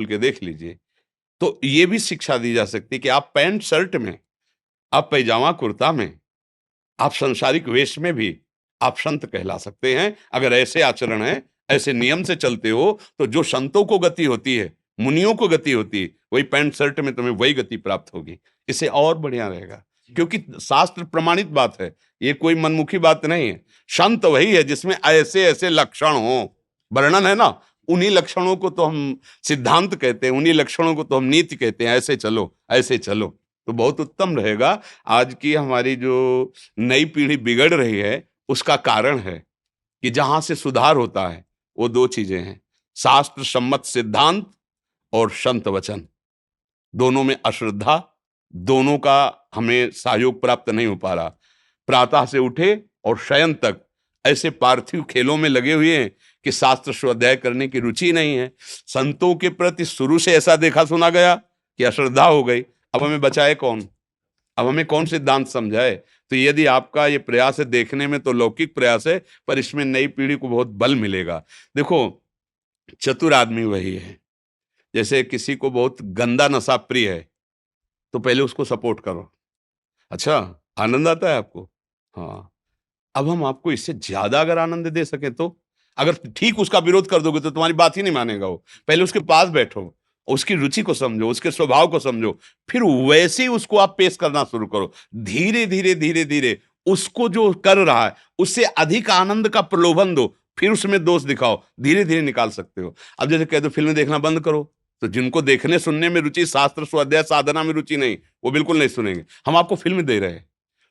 खोल के देख लीजिए। तो ये भी शिक्षा दी जा सकती है कि आप पैंट शर्ट में, आप पैजामा कुर्ता में, आप सांसारिक वेश में भी आप संत कहला सकते हैं। अगर ऐसे आचरण है, ऐसे नियम से चलते हो, तो जो संतों को गति होती है, मुनियों को गति होती है, वही पैंट शर्ट में तुम्हें वही गति प्राप्त होगी। इससे और बढ़िया रहेगा, क्योंकि शास्त्र प्रमाणित बात है, ये कोई मनमुखी बात नहीं है। संत वही है जिसमें ऐसे ऐसे लक्षण हो, वर्णन है ना, उन्हीं लक्षणों को तो हम सिद्धांत कहते हैं, उन्हीं लक्षणों को तो हम नीति कहते हैं। ऐसे चलो, ऐसे चलो, तो बहुत उत्तम रहेगा। आज की हमारी जो नई पीढ़ी बिगड़ रही है, उसका कारण है कि जहां से सुधार होता है वो दो चीजें हैं, शास्त्र सम्मत सिद्धांत और संत वचन। दोनों में अश्रद्धा, दोनों का हमें सहयोग प्राप्त नहीं हो पा रहा। प्रातः से उठे और शयन तक ऐसे पार्थिव खेलों में लगे हुए हैं कि शास्त्र स्वाध्याय करने की रुचि नहीं है। संतों के प्रति शुरू से ऐसा देखा सुना गया कि अश्रद्धा हो गई। अब हमें बचाए कौन? अब हमें कौन सिद्धांत समझाए? तो यदि आपका ये प्रयास है, देखने में तो लौकिक प्रयास है, पर इसमें नई पीढ़ी को बहुत बल मिलेगा। देखो, चतुर आदमी वही है, जैसे किसी को बहुत गंदा नशा प्रिय है, तो पहले उसको सपोर्ट करो। अच्छा, आनंद आता है आपको? हाँ। अब हम आपको इससे ज्यादा अगर आनंद दे सके तो, अगर ठीक उसका विरोध कर दोगे तो तुम्हारी बात ही नहीं मानेगा वो। पहले उसके पास बैठो, उसकी रुचि को समझो, उसके स्वभाव को समझो, फिर वैसे ही उसको आप पेश करना शुरू करो। धीरे धीरे धीरे धीरे उसको जो कर रहा है उससे अधिक आनंद का प्रलोभन दो, फिर उसमें दोष दिखाओ, धीरे धीरे निकाल सकते हो। अब जैसे कह दो फिल्म देखना बंद करो, तो जिनको देखने सुनने में रुचि, शास्त्र स्वाध्याय साधना में रुचि नहीं, वो बिल्कुल नहीं सुनेंगे। हम आपको फिल्म दे रहे हैं,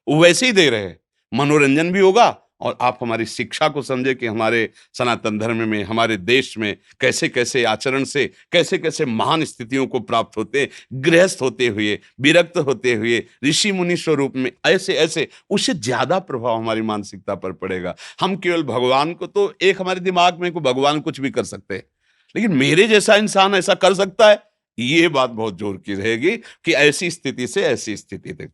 वो वैसे ही दे रहे हैं, मनोरंजन भी होगा और आप हमारी शिक्षा को समझे कि हमारे सनातन धर्म में, हमारे देश में कैसे कैसे आचरण से कैसे कैसे महान स्थितियों को प्राप्त होते, गृहस्थ होते हुए, विरक्त होते हुए, ऋषि मुनि स्वरूप में ऐसे ऐसे, उससे ज्यादा प्रभाव हमारी मानसिकता पर पड़ेगा। हम केवल भगवान को, तो एक हमारे दिमाग में को भगवान कुछ भी कर सकते हैं, लेकिन मेरे जैसा इंसान ऐसा कर सकता है, ये बात बहुत जोर की रहेगी कि ऐसी स्थिति से ऐसी स्थिति तक